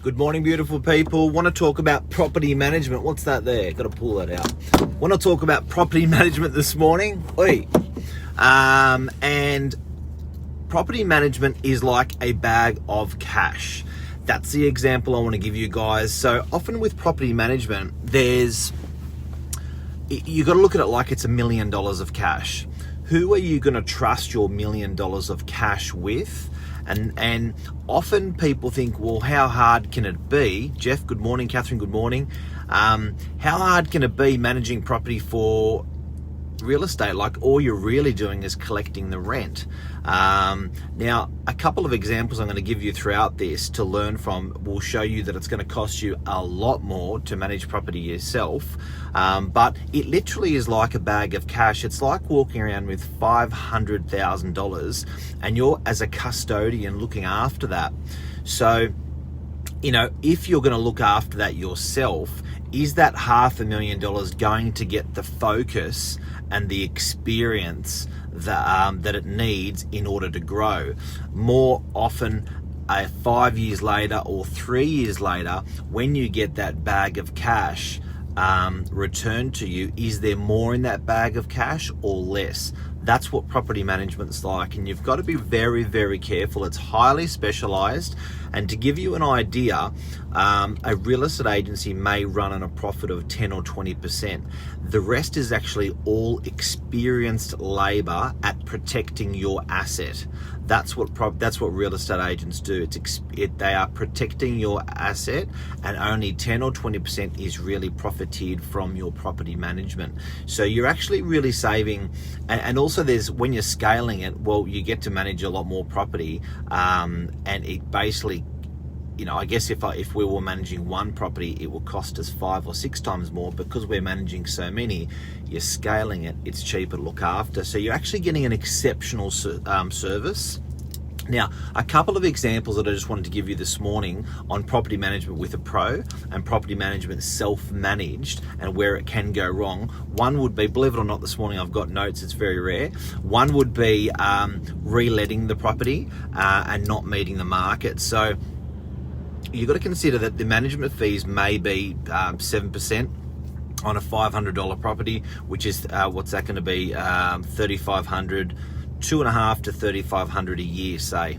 Good morning, beautiful people. Want to talk about property management. What's that there? Got to pull that out. Want to talk about property management this morning. Oi. And property management is like a bag of cash. That's the example I want to give you guys. So often with property management, you got to look at it like it's $1 million of cash. Who are you going to trust your $1 million of cash with? And often people think, well, how hard can it be? Jeff, good morning. Catherine, good morning. How hard can it be managing property for real estate? Like all you're really doing is collecting the rent. Now, a couple of examples I'm going to give you throughout this to learn from will show you that it's going to cost you a lot more to manage property yourself. But it literally is like a bag of cash. It's like walking around with $500,000 and you're as a custodian looking after that. So, if you're going to look after that yourself, is that $500,000 going to get the focus and the experience that it needs in order to grow? More often, 5 years later or 3 years later, when you get that bag of cash returned to you, is there more in that bag of cash or less? That's what property management's like, and you've got to be very, very careful. It's highly specialized, and to give you an idea, a real estate agency may run on a profit of 10 or 20%. The rest is actually all experienced labor at protecting your asset. That's what real estate agents do. They are protecting your asset, and only 10 or 20% is really profiteered from your property management. So you're actually really saving, and also when you're scaling it, well, you get to manage a lot more property, and it basically, I guess if we were managing one property, it will cost us 5 or 6 times more. Because we're managing so many, you're scaling it, it's cheaper to look after. So you're actually getting an exceptional service. Now, a couple of examples that I just wanted to give you this morning on property management with a pro and property management self-managed and where it can go wrong. One would be, believe it or not, this morning I've got notes, it's very rare. One would be reletting the property and not meeting the market. So you've got to consider that the management fees may be 7% on a $500 property, which is what's that going to be? $3,500, $2,500 to $3,500 a year, say,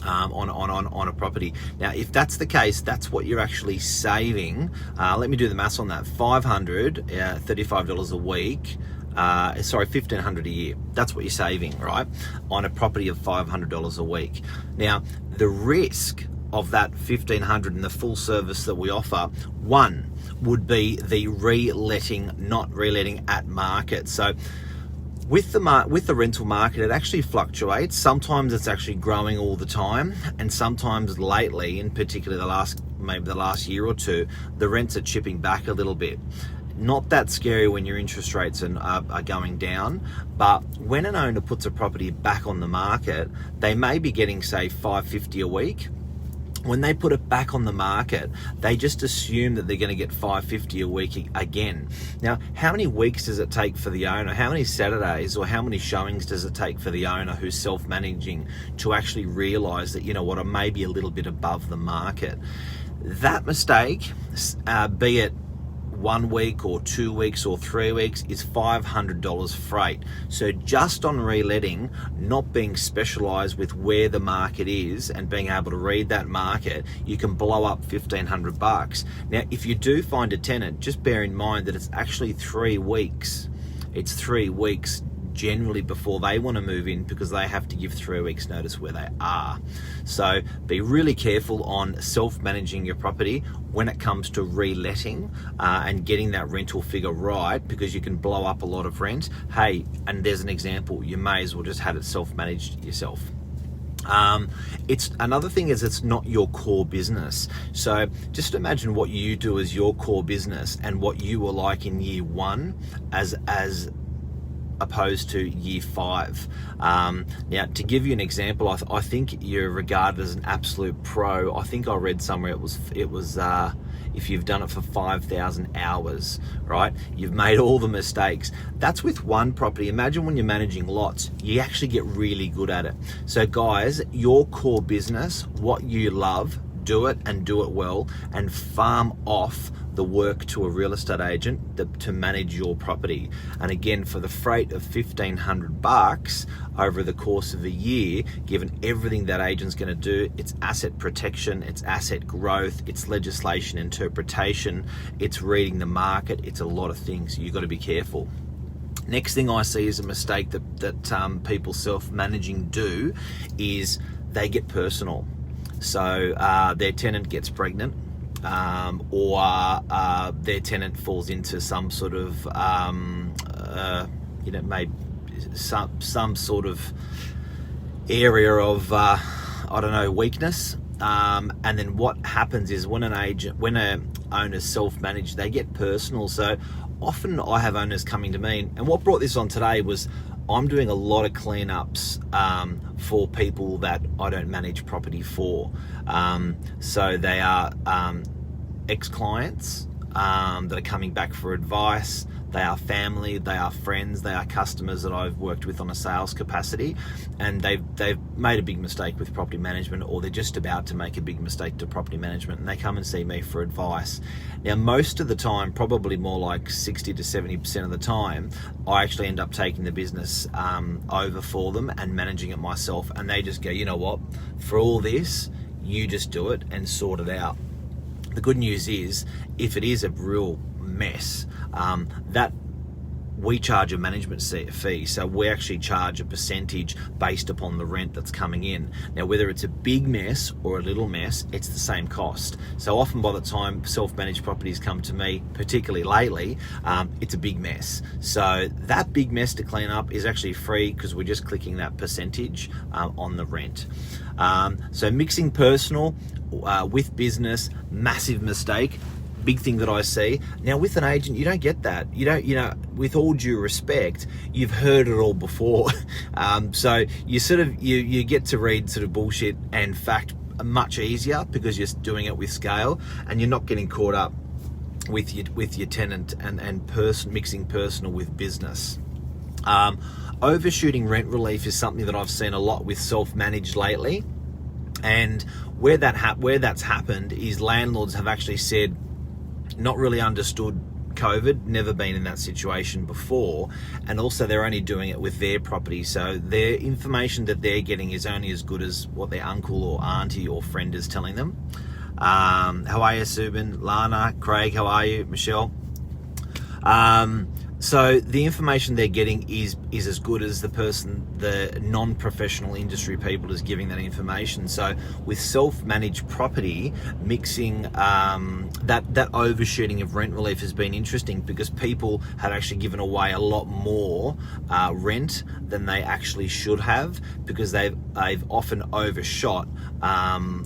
on a property. Now, if that's the case, that's what you're actually saving. Let me do the maths on that. $500, $35 a week. $1,500 a year. That's what you're saving, right? On a property of $500 a week. Now, the risk of that $1,500 and the full service that we offer, one would be the not reletting at market. So with the rental market, it actually fluctuates. Sometimes it's actually growing all the time, and sometimes lately, in particular the last year or two, the rents are chipping back a little bit. Not that scary when your interest rates are going down, but when an owner puts a property back on the market, they may be getting, say, $550 a week. When they put it back on the market, they just assume that they're going to get $550 a week again. Now, how many weeks does it take for the owner? How many Saturdays or how many showings does it take for the owner who's self-managing to actually realize that, I may be a little bit above the market? That mistake, be it 1 week or 2 weeks or 3 weeks, is $500 freight. So just on reletting, not being specialized with where the market is and being able to read that market, you can blow up $1,500. Now, if you do find a tenant, just bear in mind that it's actually 3 weeks. It's 3 weeks generally before they want to move in, because they have to give 3 weeks notice where they are. So be really careful on self-managing your property when it comes to reletting and getting that rental figure right, because you can blow up a lot of rent. Hey, and there's an example, you may as well just have it self-managed yourself. It's another thing is it's not your core business. So just imagine what you do as your core business and what you were like in year one as opposed to year 5. Now, to give you an example, I think you're regarded as an absolute pro. I think I read somewhere it was if you've done it for 5,000 hours, right? You've made all the mistakes. That's with one property. Imagine when you're managing lots, you actually get really good at it. So guys, your core business, what you love, do it and do it well, and farm off the work to a real estate agent to manage your property. And again, for the freight of $1,500 over the course of a year, given everything that agent's going to do, it's asset protection, it's asset growth, it's legislation interpretation, it's reading the market, it's a lot of things. You've got to be careful. Next thing I see is a mistake that people self-managing do is they get personal. So their tenant gets pregnant, or their tenant falls into some sort of, maybe some sort of area of, weakness. And then what happens is when an owner's self-managed, they get personal. So often I have owners coming to me, and what brought this on today was I'm doing a lot of cleanups for people that I don't manage property for. So they are ex-clients that are coming back for advice. They are family, they are friends, they are customers that I've worked with on a sales capacity, and they've made a big mistake with property management, or they're just about to make a big mistake to property management, and they come and see me for advice. Now, most of the time, probably more like 60 to 70% of the time, I actually end up taking the business over for them and managing it myself, and they just go, you know what, for all this, you just do it and sort it out. The good news is, if it is a real mess, that we charge a management fee, so we actually charge a percentage based upon the rent that's coming in. Now, whether it's a big mess or a little mess, it's the same cost. So often by the time self-managed properties come to me, particularly lately, it's a big mess. So that big mess to clean up is actually free because we're just clicking that percentage on the rent. So mixing personal with business, massive mistake. Big thing that I see. Now with an agent, you don't get that. You don't, with all due respect, you've heard it all before. So you get to read sort of bullshit and fact much easier because you're doing it with scale, and you're not getting caught up with your tenant and mixing personal with business. Overshooting rent relief is something that I've seen a lot with self-managed lately, and where that's happened is landlords have actually said, not really understood COVID, never been in that situation before, and also they're only doing it with their property, so their information that they're getting is only as good as what their uncle or auntie or friend is telling them. How are you, Subin? Lana, Craig, how are you? Michelle? So the information they're getting is as good as the non-professional industry people is giving that information. So with self-managed property, mixing that overshooting of rent relief has been interesting because people have actually given away a lot more rent than they actually should have, because they've often overshot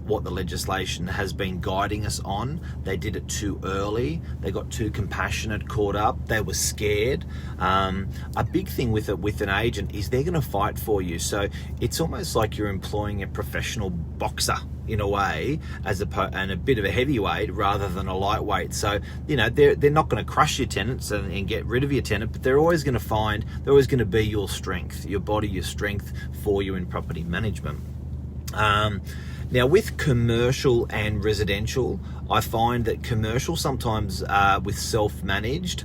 what the legislation has been guiding us on. They did it too early. They got too compassionate, caught up. They were scared. A big thing with an agent is they're going to fight for you. So it's almost like you're employing a professional boxer in a way, and a bit of a heavyweight rather than a lightweight. So they're not going to crush your tenants and get rid of your tenant, but they're always going to be your strength, your body, your strength for you in property management. Now with commercial and residential, I find that commercial sometimes with self-managed,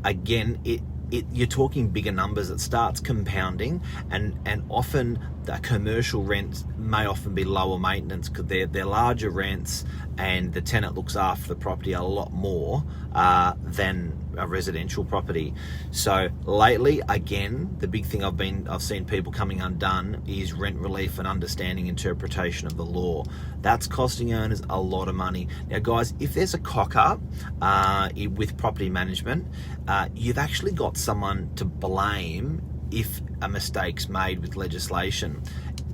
again, you're talking bigger numbers. It starts compounding, and often the commercial rents may often be lower maintenance because they're larger rents, and the tenant looks after the property a lot more than a residential property. So lately, again, the big thing I've seen people coming undone is rent relief and understanding interpretation of the law. That's costing owners a lot of money. Now guys, if there's a cock up with property management, you've actually got someone to blame if a mistake's made with legislation,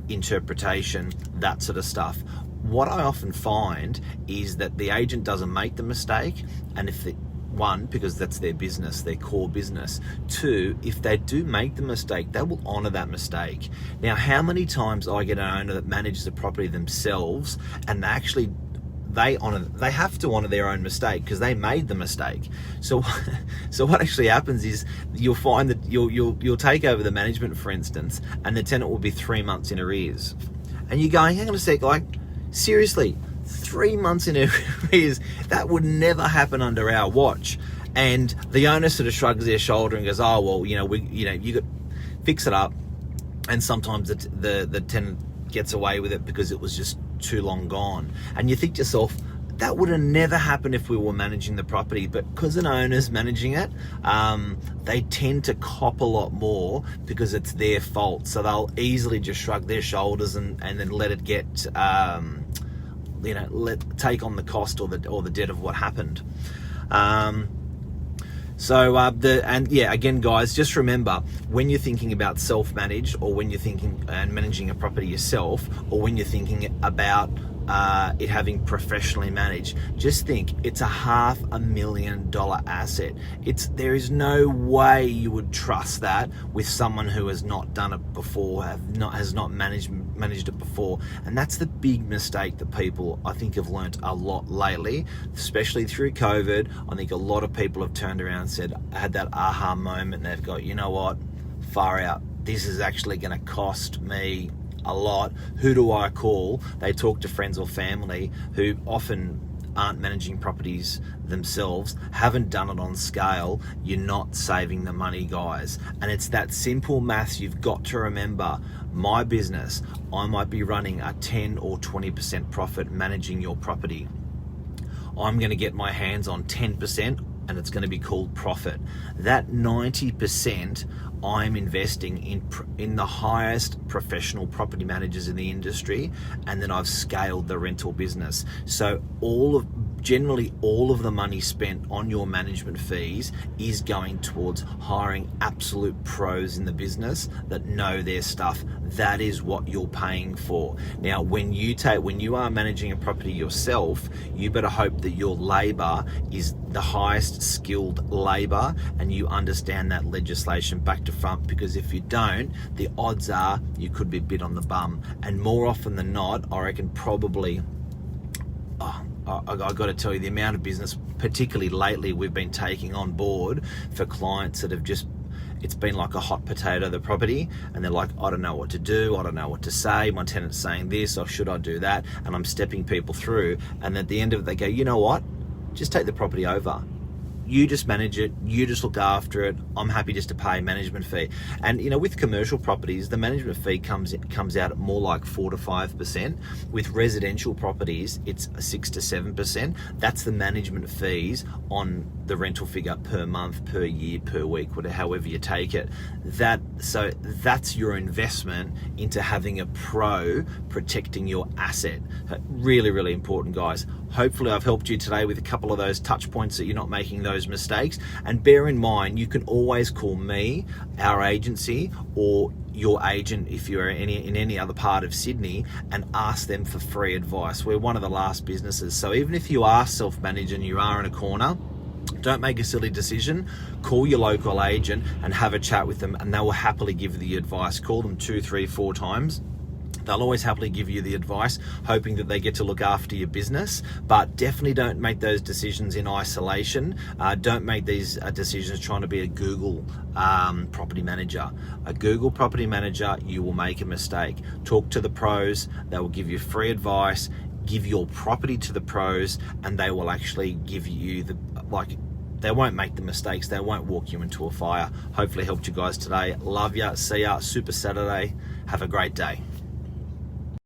interpretation, that sort of stuff. What I often find is that the agent doesn't make the mistake, and one, because that's their business, their core business. Two, if they do make the mistake, they will honour that mistake. Now, how many times I get an owner that manages the property themselves, and they have to honour their own mistake because they made the mistake. So what actually happens is you'll find that you'll take over the management, for instance, and the tenant will be 3 months in arrears, and you're going, hang on a sec, like Seriously, 3 months in arrears, that would never happen under our watch. And the owner sort of shrugs their shoulder and goes, oh, well, you got fix it up. And sometimes the tenant gets away with it because it was just too long gone. And you think to yourself, that would have never happened if we were managing the property, but because an owner's managing it, they tend to cop a lot more because it's their fault. So they'll easily just shrug their shoulders and then let it get, take on the cost or the debt of what happened. Again, guys, just remember, when you're thinking about self-manage, or when you're thinking and managing a property yourself, or when you're thinking about it having professionally managed, just think it's a $500,000 asset. There is no way you would trust that with someone who has not done it before, has not managed it before. And that's the big mistake that people, I think, have learnt a lot lately, especially through COVID. I think a lot of people have turned around and had that aha moment, and they've got, you know what, far out, this is actually going to cost me a lot. Who do I call? They talk to friends or family who often aren't managing properties themselves, haven't done it on scale. You're not saving the money, guys. And it's that simple maths you've got to remember. My business, I might be running a 10 or 20% profit managing your property. I'm going to get my hands on 10%, and it's going to be called profit. That 90%, I'm investing in the highest professional property managers in the industry, and then I've scaled the rental business. So generally all of the money spent on your management fees is going towards hiring absolute pros in the business that know their stuff. That is what you're paying for. Now, when you are managing a property yourself, you better hope that your labor is the highest skilled labor, and you understand that legislation back to front, because if you don't, the odds are you could be bit on the bum. And more often than not, I reckon probably, I've got to tell you, the amount of business, particularly lately, we've been taking on board for clients that have just, it's been like a hot potato, the property, and they're like, I don't know what to do, I don't know what to say, my tenant's saying this, or should I do that? And I'm stepping people through, and at the end of it, they go, you know what? Just take the property over. You just manage it, you just look after it. I'm happy just to pay a management fee. And with commercial properties, the management fee comes out at more like 4 to 5%. With residential properties, it's 6 to 7%. That's the management fees on the rental figure per month, per year, per week, whatever, however you take it. So that's your investment into having a pro protecting your asset. Really, really important, guys. Hopefully I've helped you today with a couple of those touch points that you're not making those mistakes. And bear in mind, you can always call me, our agency, or your agent if you're in any other part of Sydney, and ask them for free advice. We're one of the last businesses. So even if you are self-managed and you are in a corner, don't make a silly decision. Call your local agent and have a chat with them, and they will happily give you the advice. Call them 2, 3, 4 times. They'll always happily give you the advice, hoping that they get to look after your business. But definitely don't make those decisions in isolation. Don't make these decisions trying to be a Google property manager. A Google property manager, you will make a mistake. Talk to the pros. They will give you free advice. Give your property to the pros, and they will actually give you they won't make the mistakes. They won't walk you into a fire. Hopefully helped you guys today. Love ya. See ya. Super Saturday. Have a great day.